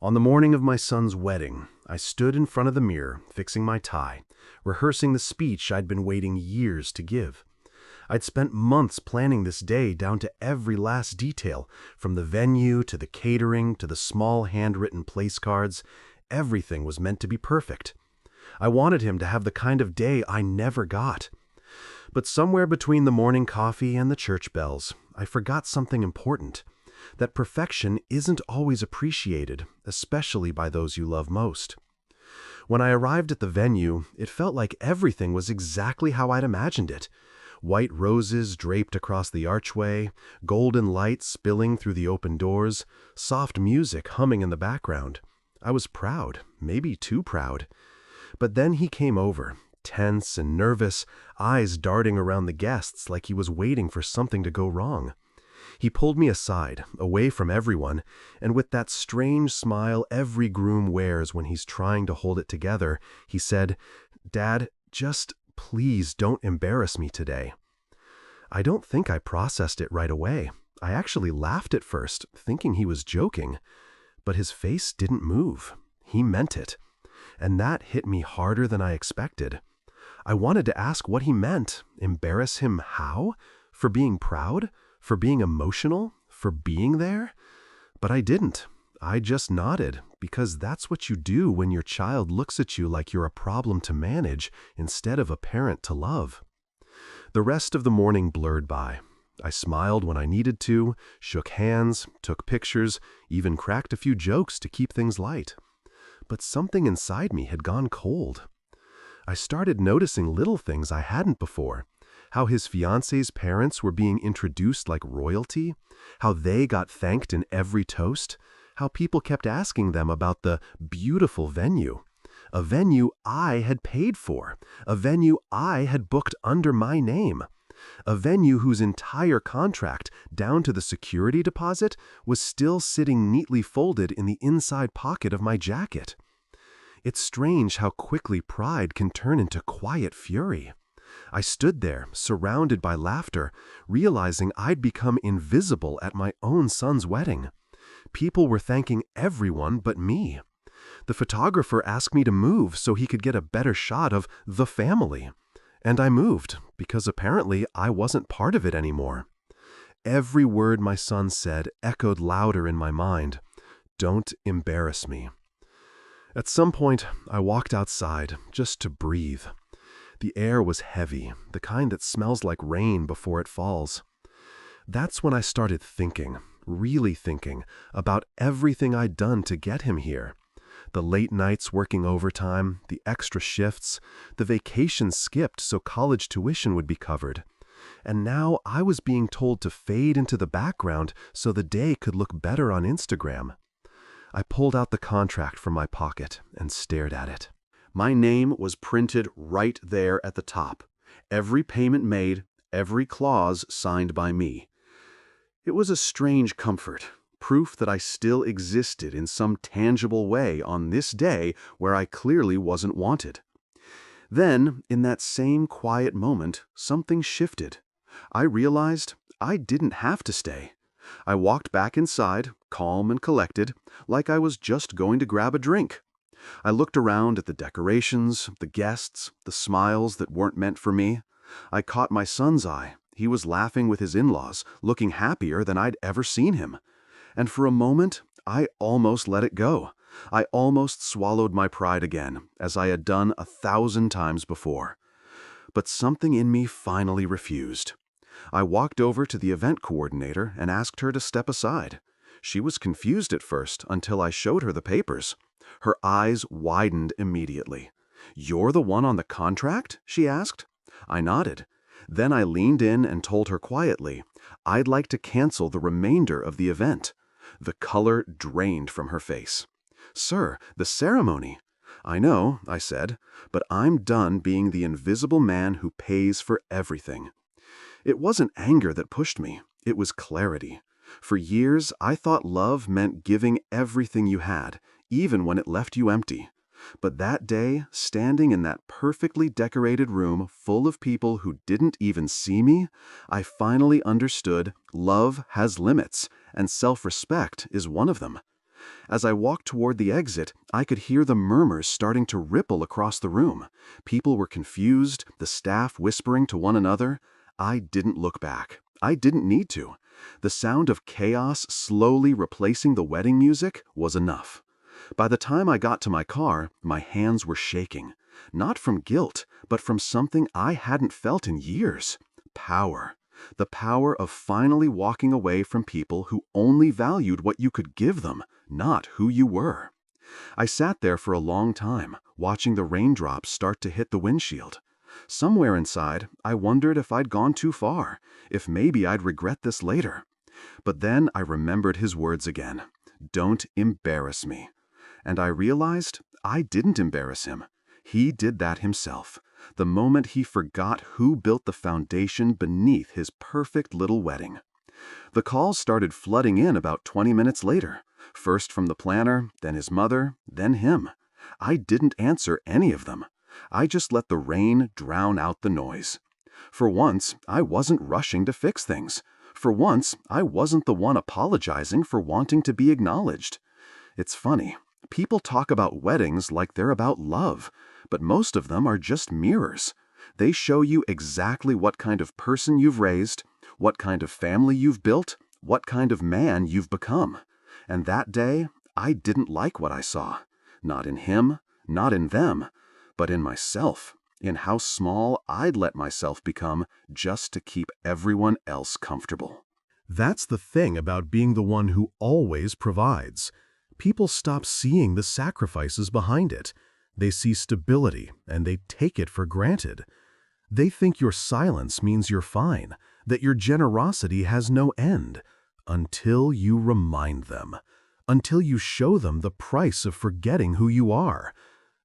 On the morning of my son's wedding, I stood in front of the mirror, fixing my tie, rehearsing the speech I'd been waiting years to give. I'd spent months planning this day down to every last detail, from the venue to the catering to the small handwritten place cards. Everything was meant to be perfect. I wanted him to have the kind of day I never got. But somewhere between the morning coffee and the church bells, I forgot something important. That perfection isn't always appreciated, especially by those you love most. When I arrived at the venue, it felt like everything was exactly how I'd imagined it. White roses draped across the archway, golden lights spilling through the open doors, soft music humming in the background. I was proud, maybe too proud. But then he came over, tense and nervous, eyes darting around the guests like he was waiting for something to go wrong. He pulled me aside, away from everyone, and with that strange smile every groom wears when he's trying to hold it together, he said, "Dad, just please don't embarrass me today." I don't think I processed it right away. I actually laughed at first, thinking he was joking. But his face didn't move. He meant it. And that hit me harder than I expected. I wanted to ask what he meant. Embarrass him how? For being proud? For being emotional? For being there? But I didn't. I just nodded, because that's what you do when your child looks at you like you're a problem to manage instead of a parent to love. The rest of the morning blurred by. I smiled when I needed to, shook hands, took pictures, even cracked a few jokes to keep things light. But something inside me had gone cold. I started noticing little things I hadn't before. How his fiancée's parents were being introduced like royalty, how they got thanked in every toast, how people kept asking them about the beautiful venue. A venue I had paid for, a venue I had booked under my name. A venue whose entire contract, down to the security deposit, was still sitting neatly folded in the inside pocket of my jacket. It's strange how quickly pride can turn into quiet fury. I stood there, surrounded by laughter, realizing I'd become invisible at my own son's wedding. People were thanking everyone but me. The photographer asked me to move so he could get a better shot of the family. And I moved, because apparently I wasn't part of it anymore. Every word my son said echoed louder in my mind. Don't embarrass me. At some point, I walked outside, just to breathe. The air was heavy, the kind that smells like rain before it falls. That's when I started thinking, really thinking, about everything I'd done to get him here. The late nights working overtime, the extra shifts, the vacations skipped so college tuition would be covered. And now I was being told to fade into the background so the day could look better on Instagram. I pulled out the contract from my pocket and stared at it. My name was printed right there at the top. Every payment made, every clause signed by me. It was a strange comfort. Proof that I still existed in some tangible way on this day where I clearly wasn't wanted. Then, in that same quiet moment, something shifted. I realized I didn't have to stay. I walked back inside, calm and collected, like I was just going to grab a drink. I looked around at the decorations, the guests, the smiles that weren't meant for me. I caught my son's eye. He was laughing with his in-laws, looking happier than I'd ever seen him. And for a moment, I almost let it go. I almost swallowed my pride again, as I had done 1,000 times before. But something in me finally refused. I walked over to the event coordinator and asked her to step aside. She was confused at first until I showed her the papers. Her eyes widened immediately. "You're the one on the contract?" she asked. I nodded. Then I leaned in and told her quietly, I'd like to cancel the remainder of the event. The color drained from her face. "Sir, the ceremony." "I know," I said, "but I'm done being the invisible man who pays for everything." It wasn't anger that pushed me. It was clarity. For years, I thought love meant giving everything you had, even when it left you empty. But that day, standing in that perfectly decorated room full of people who didn't even see me, I finally understood love has limits, and self-respect is one of them. As I walked toward the exit, I could hear the murmurs starting to ripple across the room. People were confused, the staff whispering to one another. I didn't look back. I didn't need to. The sound of chaos slowly replacing the wedding music was enough. By the time I got to my car, my hands were shaking. Not from guilt, but from something I hadn't felt in years. Power. The power of finally walking away from people who only valued what you could give them, not who you were. I sat there for a long time, watching the raindrops start to hit the windshield. Somewhere inside, I wondered if I'd gone too far, if maybe I'd regret this later. But then I remembered his words again. Don't embarrass me. And I realized I didn't embarrass him. He did that himself, the moment he forgot who built the foundation beneath his perfect little wedding. The calls started flooding in about 20 minutes later, first from the planner, then his mother, then him. I didn't answer any of them. I just let the rain drown out the noise. For once, I wasn't rushing to fix things. For once, I wasn't the one apologizing for wanting to be acknowledged. It's funny. People talk about weddings like they're about love, but most of them are just mirrors. They show you exactly what kind of person you've raised, what kind of family you've built, what kind of man you've become. And that day, I didn't like what I saw. Not in him, not in them, but in myself, in how small I'd let myself become just to keep everyone else comfortable. That's the thing about being the one who always provides. People stop seeing the sacrifices behind it. They see stability, and they take it for granted. They think your silence means you're fine, that your generosity has no end, until you remind them, until you show them the price of forgetting who you are.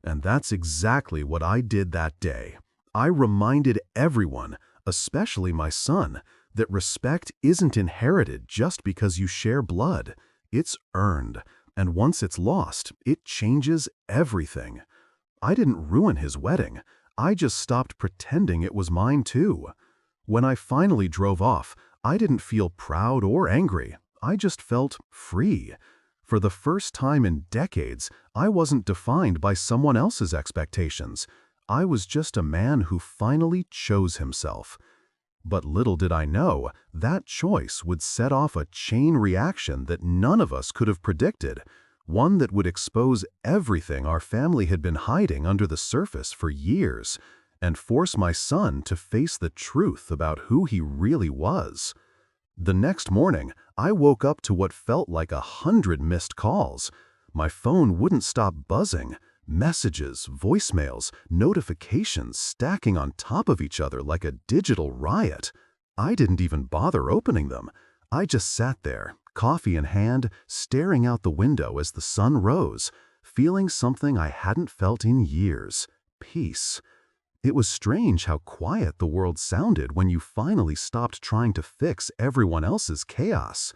And that's exactly what I did that day. I reminded everyone, especially my son, that respect isn't inherited just because you share blood. It's earned. And once it's lost, it changes everything. I didn't ruin his wedding. I just stopped pretending it was mine too. When I finally drove off, I didn't feel proud or angry. I just felt free. For the first time in decades, I wasn't defined by someone else's expectations. I was just a man who finally chose himself. But little did I know, that choice would set off a chain reaction that none of us could have predicted, one that would expose everything our family had been hiding under the surface for years, and force my son to face the truth about who he really was. The next morning, I woke up to what felt like 100 missed calls. My phone wouldn't stop buzzing. Messages, voicemails, notifications stacking on top of each other like a digital riot. I didn't even bother opening them. I just sat there, coffee in hand, staring out the window as the sun rose, feeling something I hadn't felt in years: peace. It was strange how quiet the world sounded when you finally stopped trying to fix everyone else's chaos.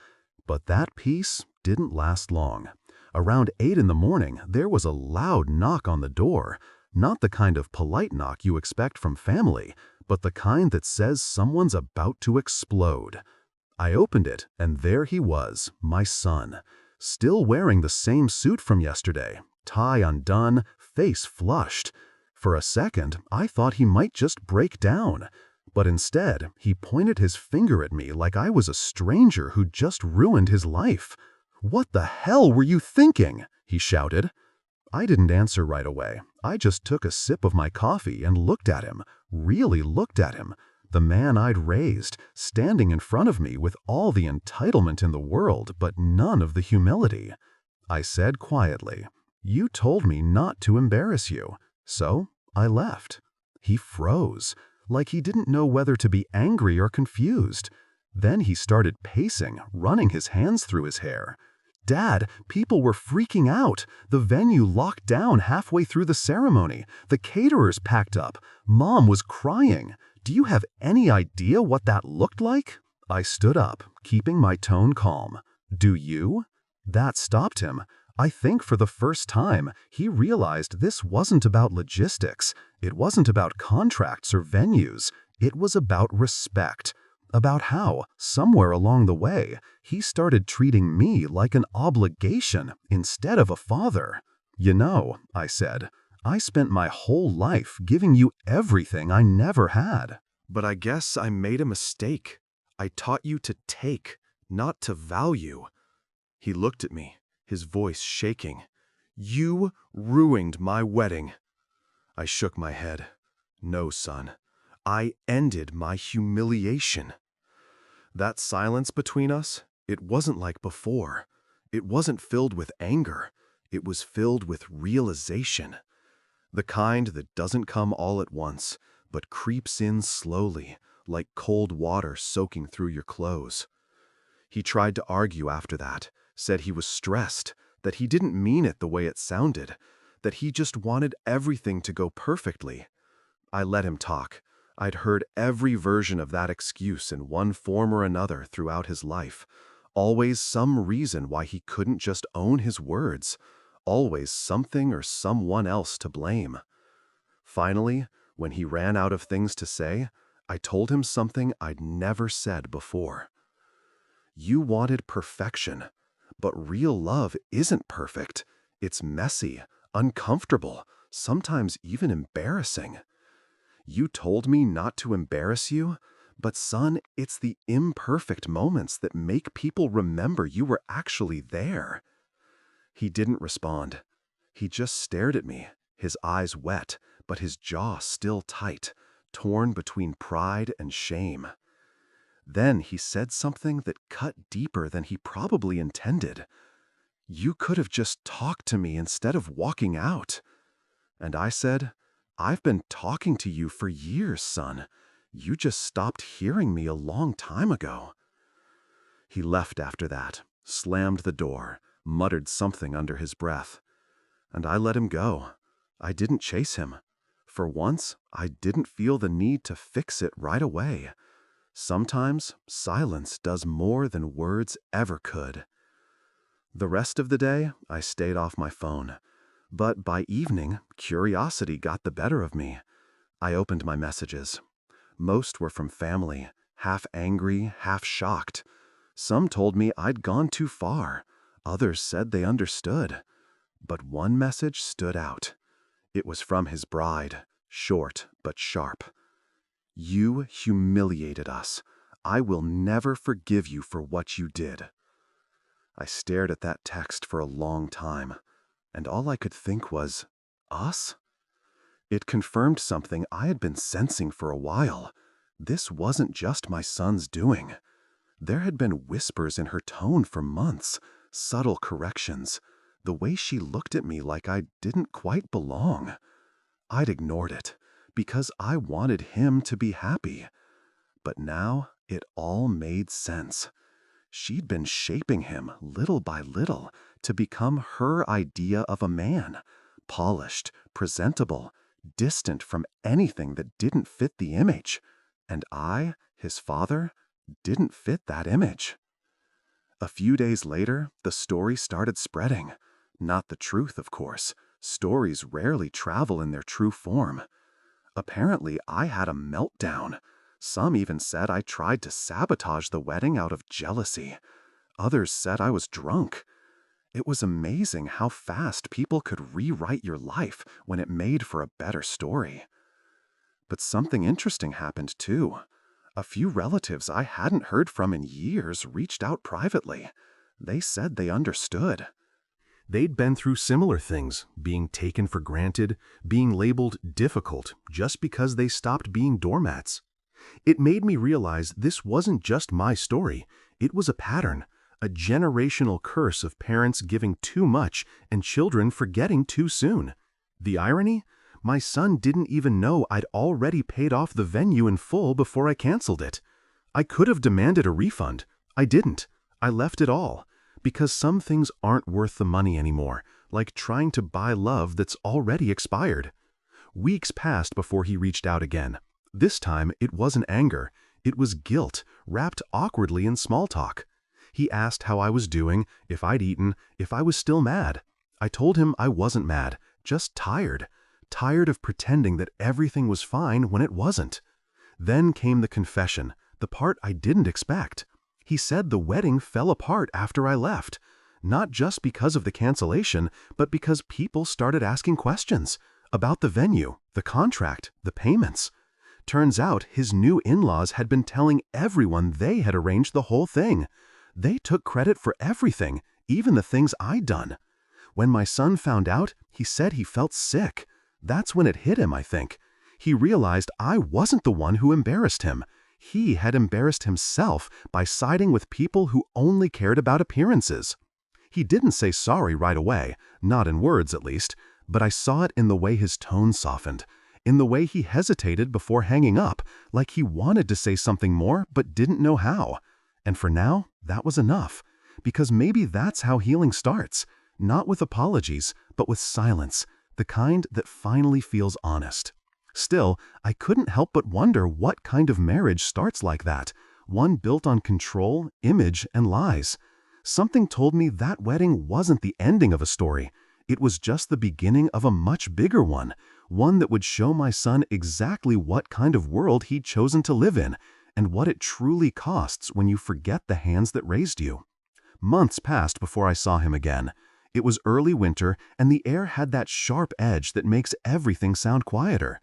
But that peace didn't last long. Around 8 in the morning, there was a loud knock on the door. Not the kind of polite knock you expect from family, but the kind that says someone's about to explode. I opened it, and there he was, my son, still wearing the same suit from yesterday, tie undone, face flushed. For a second, I thought he might just break down. But instead, he pointed his finger at me like I was a stranger who'd just ruined his life. "What the hell were you thinking?" he shouted. I didn't answer right away. I just took a sip of my coffee and looked at him, really looked at him, the man I'd raised, standing in front of me with all the entitlement in the world but none of the humility. I said quietly, "You told me not to embarrass you, so I left." He froze, like he didn't know whether to be angry or confused. Then he started pacing, running his hands through his hair. "Dad, people were freaking out. The venue locked down halfway through the ceremony. The caterers packed up. Mom was crying. Do you have any idea what that looked like?" I stood up, keeping my tone calm. "Do you?" That stopped him. I think for the first time, he realized this wasn't about logistics. It wasn't about contracts or venues. It was about respect. about how, somewhere along the way, he started treating me like an obligation instead of a father. "You know," I said, "I spent my whole life giving you everything I never had." But I guess I made a mistake. I taught you to take, not to value. He looked at me, his voice shaking. You ruined my wedding. I shook my head. No, son. I ended my humiliation. That silence between us, it wasn't like before. It wasn't filled with anger. It was filled with realization. The kind that doesn't come all at once, but creeps in slowly, like cold water soaking through your clothes. He tried to argue after that, said he was stressed, that he didn't mean it the way it sounded, that he just wanted everything to go perfectly. I let him talk. I'd heard every version of that excuse in one form or another throughout his life. Always some reason why he couldn't just own his words. Always something or someone else to blame. Finally, when he ran out of things to say, I told him something I'd never said before. You wanted perfection, but real love isn't perfect. It's messy, uncomfortable, sometimes even embarrassing. You told me not to embarrass you, but son, it's the imperfect moments that make people remember you were actually there. He didn't respond. He just stared at me, his eyes wet, but his jaw still tight, torn between pride and shame. Then he said something that cut deeper than he probably intended. You could have just talked to me instead of walking out. And I said, I've been talking to you for years, son. You just stopped hearing me a long time ago. He left after that, slammed the door, muttered something under his breath. And I let him go. I didn't chase him. For once, I didn't feel the need to fix it right away. Sometimes silence does more than words ever could. The rest of the day, I stayed off my phone. But by evening, curiosity got the better of me. I opened my messages. Most were from family, half angry, half shocked. Some told me I'd gone too far. Others said they understood. But one message stood out. It was from his bride, short but sharp. You humiliated us. I will never forgive you for what you did. I stared at that text for a long time, and all I could think was, us? It confirmed something I had been sensing for a while. This wasn't just my son's doing. There had been whispers in her tone for months, subtle corrections, the way she looked at me like I didn't quite belong. I'd ignored it, because I wanted him to be happy. But now it all made sense. She'd been shaping him little by little to become her idea of a man, polished, presentable, distant from anything that didn't fit the image. And I, his father, didn't fit that image. A few days later, the story started spreading. Not the truth, of course. Stories rarely travel in their true form. Apparently, I had a meltdown. Some even said I tried to sabotage the wedding out of jealousy. Others said I was drunk. It was amazing how fast people could rewrite your life when it made for a better story. But something interesting happened too. A few relatives I hadn't heard from in years reached out privately. They said they understood. They'd been through similar things, being taken for granted, being labeled difficult just because they stopped being doormats. It made me realize this wasn't just my story. It was a pattern, a generational curse of parents giving too much and children forgetting too soon. The irony? My son didn't even know I'd already paid off the venue in full before I canceled it. I could have demanded a refund. I didn't. I left it all. Because some things aren't worth the money anymore, like trying to buy love that's already expired. Weeks passed before he reached out again. This time, it wasn't anger. It was guilt, wrapped awkwardly in small talk. He asked how I was doing, if I'd eaten, if I was still mad. I told him I wasn't mad, just tired. Tired of pretending that everything was fine when it wasn't. Then came the confession, the part I didn't expect. He said the wedding fell apart after I left. Not just because of the cancellation, but because people started asking questions about the venue, the contract, the payments. Turns out his new in-laws had been telling everyone they had arranged the whole thing. They took credit for everything, even the things I'd done. When my son found out, he said he felt sick. That's when it hit him, I think. He realized I wasn't the one who embarrassed him. He had embarrassed himself by siding with people who only cared about appearances. He didn't say sorry right away, not in words at least, but I saw it in the way his tone softened, in the way he hesitated before hanging up, like he wanted to say something more but didn't know how. And for now, that was enough, because maybe that's how healing starts, not with apologies, but with silence, the kind that finally feels honest. Still, I couldn't help but wonder what kind of marriage starts like that, one built on control, image, and lies. Something told me that wedding wasn't the ending of a story. It was just the beginning of a much bigger one that would show my son exactly what kind of world he'd chosen to live in, and what it truly costs when you forget the hands that raised you. Months passed before I saw him again. It was early winter, and the air had that sharp edge that makes everything sound quieter.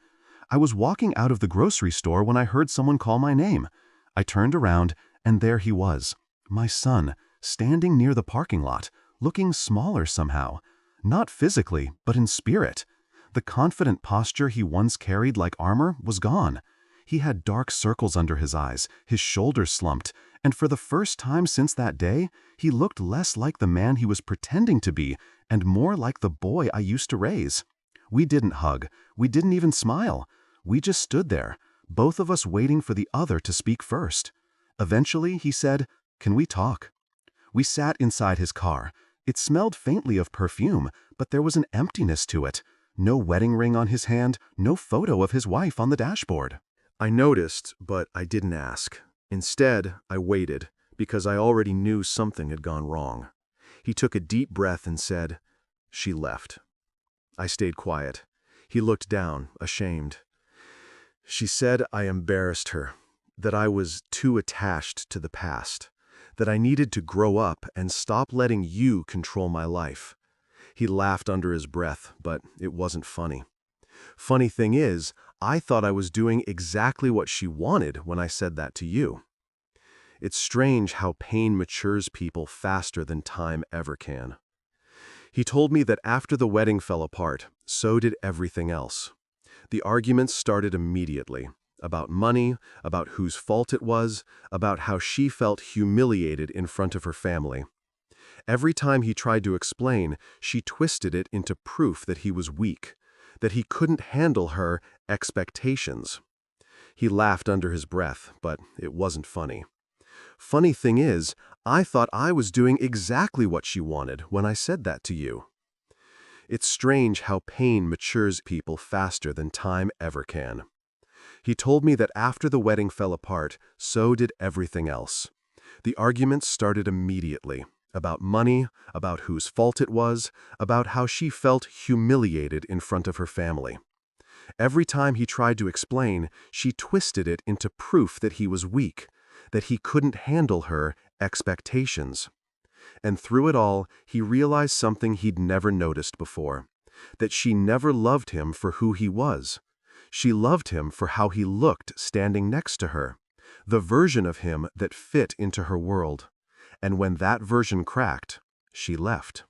I was walking out of the grocery store when I heard someone call my name. I turned around, and there he was, my son, standing near the parking lot, looking smaller somehow. Not physically, but in spirit. The confident posture he once carried like armor was gone. He had dark circles under his eyes, his shoulders slumped, and for the first time since that day, he looked less like the man he was pretending to be and more like the boy I used to raise. We didn't hug. We didn't even smile. We just stood there, both of us waiting for the other to speak first. Eventually, he said, "Can we talk?" We sat inside his car. It smelled faintly of perfume, but there was an emptiness to it. No wedding ring on his hand, no photo of his wife on the dashboard. I noticed, but I didn't ask. Instead, I waited, because I already knew something had gone wrong. He took a deep breath and said, "She left." I stayed quiet. He looked down, ashamed. "She said I embarrassed her, that I was too attached to the past, that I needed to grow up and stop letting you control my life." He laughed under his breath, but it wasn't funny. Funny thing is, I thought I was doing exactly what she wanted when I said that to you. It's strange how pain matures people faster than time ever can. He told me that after the wedding fell apart, so did everything else. The arguments started immediately, about money, about whose fault it was, about how she felt humiliated in front of her family. Every time he tried to explain, she twisted it into proof that he was weak, that he couldn't handle her expectations. He laughed under his breath, but it wasn't funny. Funny thing is, I thought I was doing exactly what she wanted when I said that to you. It's strange how pain matures people faster than time ever can. He told me that after the wedding fell apart, so did everything else. The arguments started immediately, about money, about whose fault it was, about how she felt humiliated in front of her family. Every time he tried to explain, she twisted it into proof that he was weak, that he couldn't handle her expectations. And through it all, he realized something he'd never noticed before, that she never loved him for who he was. She loved him for how he looked standing next to her, the version of him that fit into her world. And when that version cracked, she left.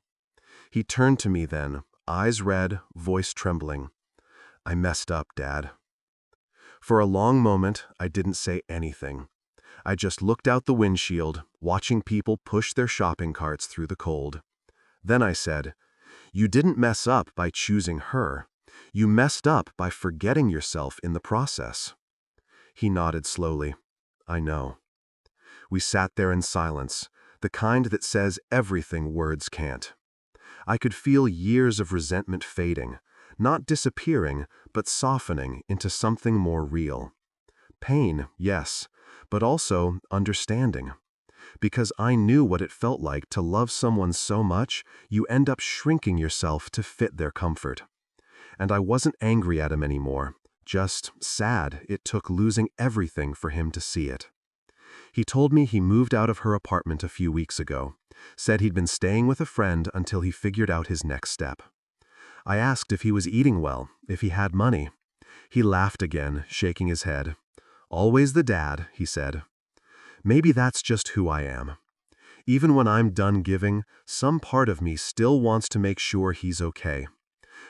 He turned to me then, eyes red, voice trembling. "I messed up, Dad." For a long moment, I didn't say anything. I just looked out the windshield, watching people push their shopping carts through the cold. Then I said, "You didn't mess up by choosing her. You messed up by forgetting yourself in the process." He nodded slowly. "I know." We sat there in silence, the kind that says everything words can't. I could feel years of resentment fading, not disappearing, but softening into something more real. Pain, yes, but also understanding. Because I knew what it felt like to love someone so much, you end up shrinking yourself to fit their comfort. And I wasn't angry at him anymore, just sad it took losing everything for him to see it. He told me he moved out of her apartment a few weeks ago, said he'd been staying with a friend until he figured out his next step. I asked if he was eating well, if he had money. He laughed again, shaking his head. "Always the dad," he said. Maybe that's just who I am. Even when I'm done giving, some part of me still wants to make sure he's okay.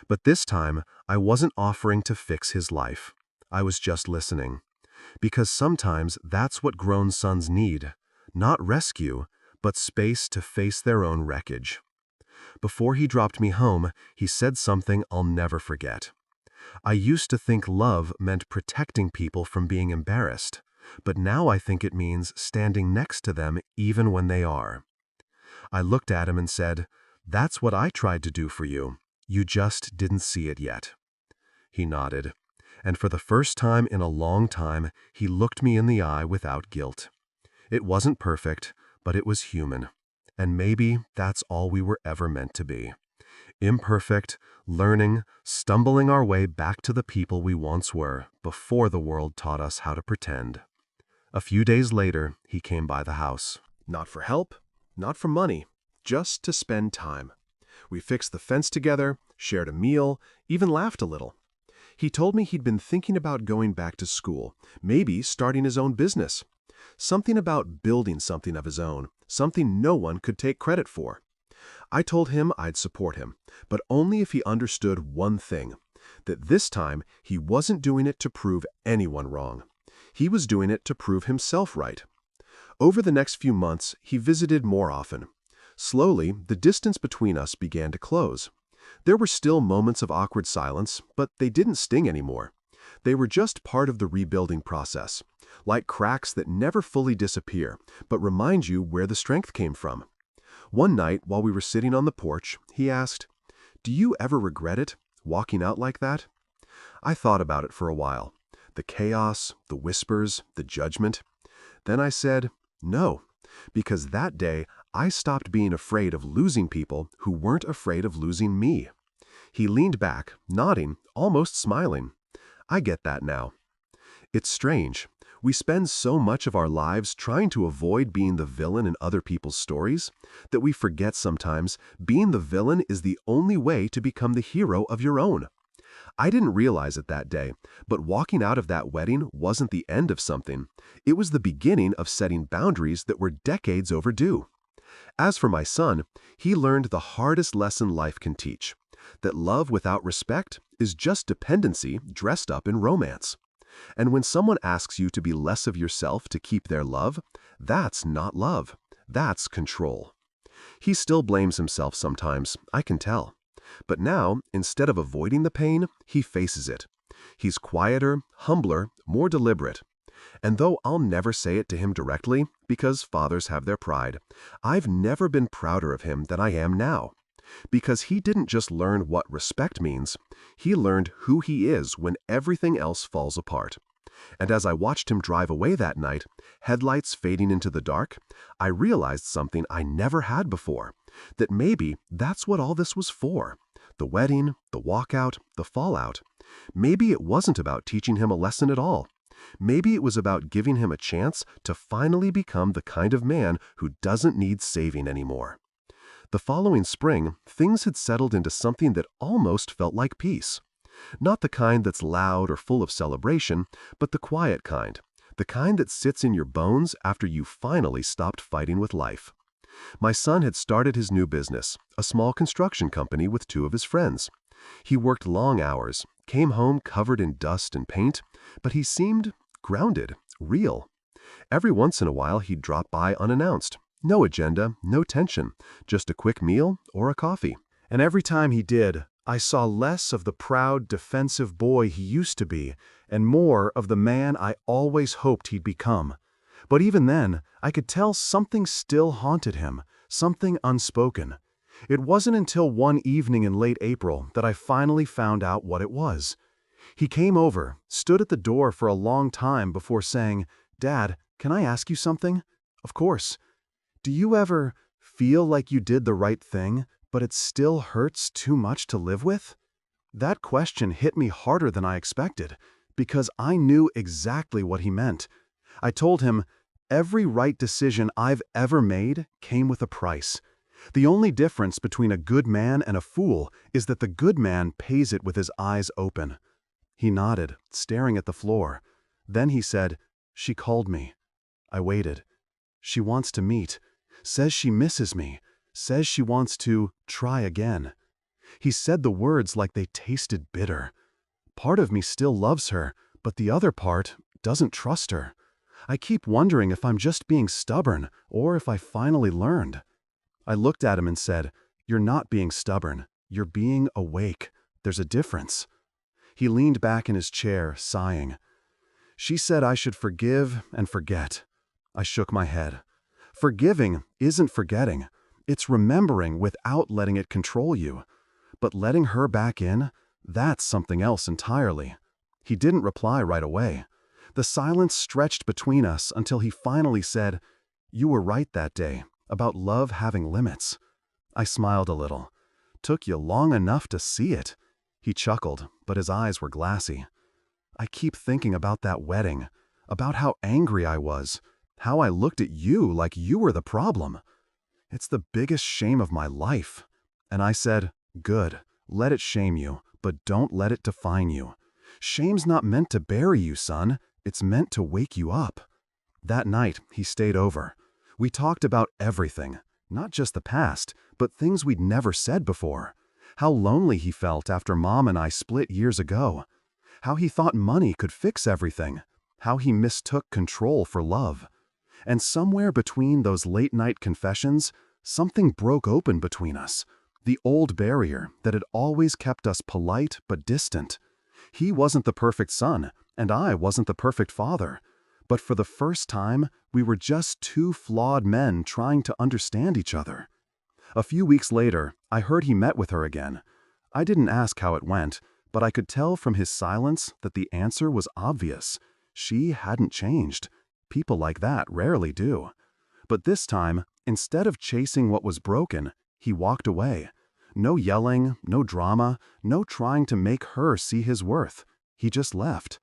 But this time, I wasn't offering to fix his life. I was just listening. Because sometimes that's what grown sons need. Not rescue, but space to face their own wreckage. Before he dropped me home, he said something I'll never forget. I used to think love meant protecting people from being embarrassed, but now I think it means standing next to them even when they are. I looked at him and said, "That's what I tried to do for you. You just didn't see it yet." He nodded, and for the first time in a long time, he looked me in the eye without guilt. It wasn't perfect, but it was human. And maybe that's all we were ever meant to be. Imperfect, learning, stumbling our way back to the people we once were before the world taught us how to pretend. A few days later, he came by the house. Not for help, not for money, just to spend time. We fixed the fence together, shared a meal, even laughed a little. He told me he'd been thinking about going back to school, maybe starting his own business. Something about building something of his own, something no one could take credit for. I told him I'd support him, but only if he understood one thing, that this time he wasn't doing it to prove anyone wrong. He was doing it to prove himself right. Over the next few months, he visited more often. Slowly, the distance between us began to close. There were still moments of awkward silence, but they didn't sting anymore. They were just part of the rebuilding process, like cracks that never fully disappear, but remind you where the strength came from. One night, while we were sitting on the porch, he asked, "Do you ever regret it, walking out like that?" I thought about it for a while. The chaos, the whispers, the judgment. Then I said, "No," because that day I stopped being afraid of losing people who weren't afraid of losing me. He leaned back, nodding, almost smiling. I get that now. It's strange. We spend so much of our lives trying to avoid being the villain in other people's stories that we forget sometimes being the villain is the only way to become the hero of your own. I didn't realize it that day, but walking out of that wedding wasn't the end of something. It was the beginning of setting boundaries that were decades overdue. As for my son, he learned the hardest lesson life can teach, that love without respect is just dependency dressed up in romance. And when someone asks you to be less of yourself to keep their love, that's not love. That's control. He still blames himself sometimes, I can tell. But now, instead of avoiding the pain, he faces it. He's quieter, humbler, more deliberate. And though I'll never say it to him directly, because fathers have their pride, I've never been prouder of him than I am now. Because he didn't just learn what respect means, he learned who he is when everything else falls apart. And as I watched him drive away that night, headlights fading into the dark, I realized something I never had before, that maybe that's what all this was for. The wedding, the walkout, the fallout. Maybe it wasn't about teaching him a lesson at all. Maybe it was about giving him a chance to finally become the kind of man who doesn't need saving anymore. The following spring, things had settled into something that almost felt like peace. Not the kind that's loud or full of celebration, but the quiet kind. The kind that sits in your bones after you finally stopped fighting with life. My son had started his new business, a small construction company with two of his friends. He worked long hours, came home covered in dust and paint, but he seemed grounded, real. Every once in a while he'd drop by unannounced. No agenda, no tension, just a quick meal or a coffee. And every time he did, I saw less of the proud, defensive boy he used to be, and more of the man I always hoped he'd become. But even then, I could tell something still haunted him, something unspoken. It wasn't until one evening in late April that I finally found out what it was. He came over, stood at the door for a long time before saying, "Dad, can I ask you something?" "Of course." "Do you ever feel like you did the right thing, but it still hurts too much to live with?" That question hit me harder than I expected, because I knew exactly what he meant. I told him, Every right decision I've ever made came with a price. The only difference between a good man and a fool is that the good man pays it with his eyes open." He nodded, staring at the floor. Then he said, "She called me." I waited. "She wants to meet. Says she misses me. Says she wants to try again." He said the words like they tasted bitter. Part of me still loves her, but the other part doesn't trust her. I keep wondering if I'm just being stubborn or if I finally learned. I looked at him and said, "You're not being stubborn. You're being awake. There's a difference." He leaned back in his chair, sighing. "She said I should forgive and forget." I shook my head. Forgiving isn't forgetting. It's remembering without letting it control you. But letting her back in, that's something else entirely. He didn't reply right away. The silence stretched between us until he finally said, "You were right that day, about love having limits." I smiled a little. "Took you long enough to see it." He chuckled, but his eyes were glassy. "I keep thinking about that wedding, about how angry I was, how I looked at you like you were the problem. It's the biggest shame of my life." And I said, "Good, let it shame you, but don't let it define you. Shame's not meant to bury you, son. It's meant to wake you up." That night, he stayed over. We talked about everything, not just the past, but things we'd never said before. How lonely he felt after Mom and I split years ago. How he thought money could fix everything. How he mistook control for love. And somewhere between those late-night confessions, something broke open between us. The old barrier that had always kept us polite but distant. He wasn't the perfect son, and I wasn't the perfect father. But for the first time, we were just two flawed men trying to understand each other. A few weeks later, I heard he met with her again. I didn't ask how it went, but I could tell from his silence that the answer was obvious. She hadn't changed. People like that rarely do. But this time, instead of chasing what was broken, he walked away. No yelling, no drama, no trying to make her see his worth. He just left.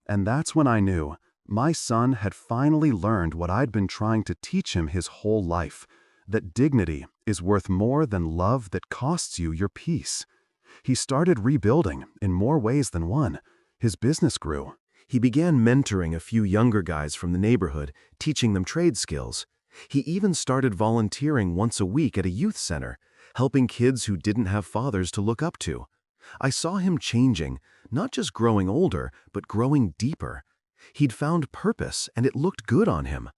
And that's when I knew my son had finally learned what I'd been trying to teach him his whole life, that dignity is worth more than love that costs you your peace. He started rebuilding in more ways than one. His business grew. He began mentoring a few younger guys from the neighborhood, teaching them trade skills. He even started volunteering once a week at a youth center, helping kids who didn't have fathers to look up to. I saw him changing, not just growing older, but growing deeper. He'd found purpose, and it looked good on him.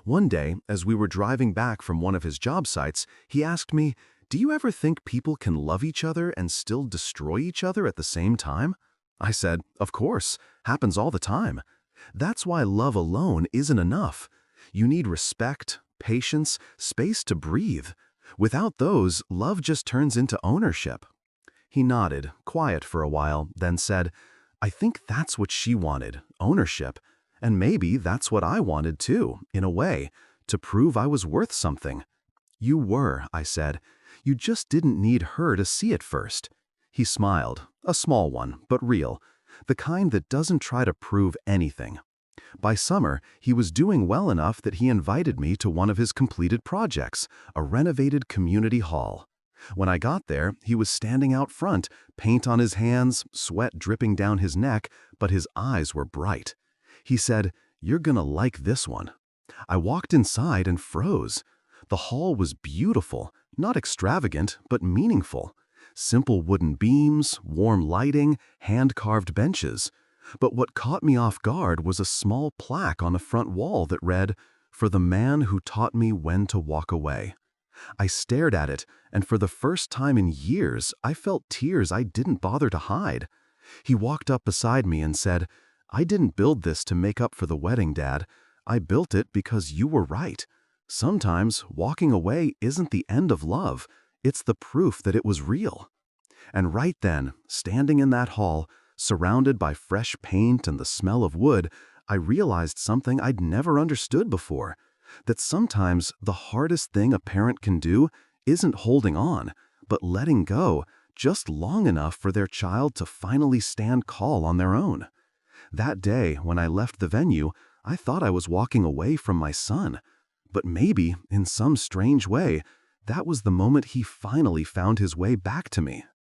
One day, as we were driving back from one of his job sites, he asked me, "Do you ever think people can love each other and still destroy each other at the same time?" I said, "Of course, happens all the time. That's why love alone isn't enough. You need respect, patience, space to breathe. Without those, love just turns into ownership." He nodded, quiet for a while, then said, "I think that's what she wanted, ownership. And maybe that's what I wanted too, in a way, to prove I was worth something." "You were," I said. "You just didn't need her to see it first." He smiled, a small one, but real, the kind that doesn't try to prove anything. By summer, he was doing well enough that he invited me to one of his completed projects, a renovated community hall. When I got there, he was standing out front, paint on his hands, sweat dripping down his neck, but his eyes were bright. He said, "You're gonna like this one." I walked inside and froze. The hall was beautiful, not extravagant, but meaningful. Simple wooden beams, warm lighting, hand-carved benches. But what caught me off guard was a small plaque on the front wall that read, "For the man who taught me when to walk away." I stared at it, and for the first time in years, I felt tears I didn't bother to hide. He walked up beside me and said, "I didn't build this to make up for the wedding, Dad. I built it because you were right. Sometimes walking away isn't the end of love. It's the proof that it was real." And right then, standing in that hall, surrounded by fresh paint and the smell of wood, I realized something I'd never understood before. That sometimes the hardest thing a parent can do isn't holding on, but letting go just long enough for their child to finally stand tall on their own. That day, when I left the venue, I thought I was walking away from my son. But maybe, in some strange way, that was the moment he finally found his way back to me.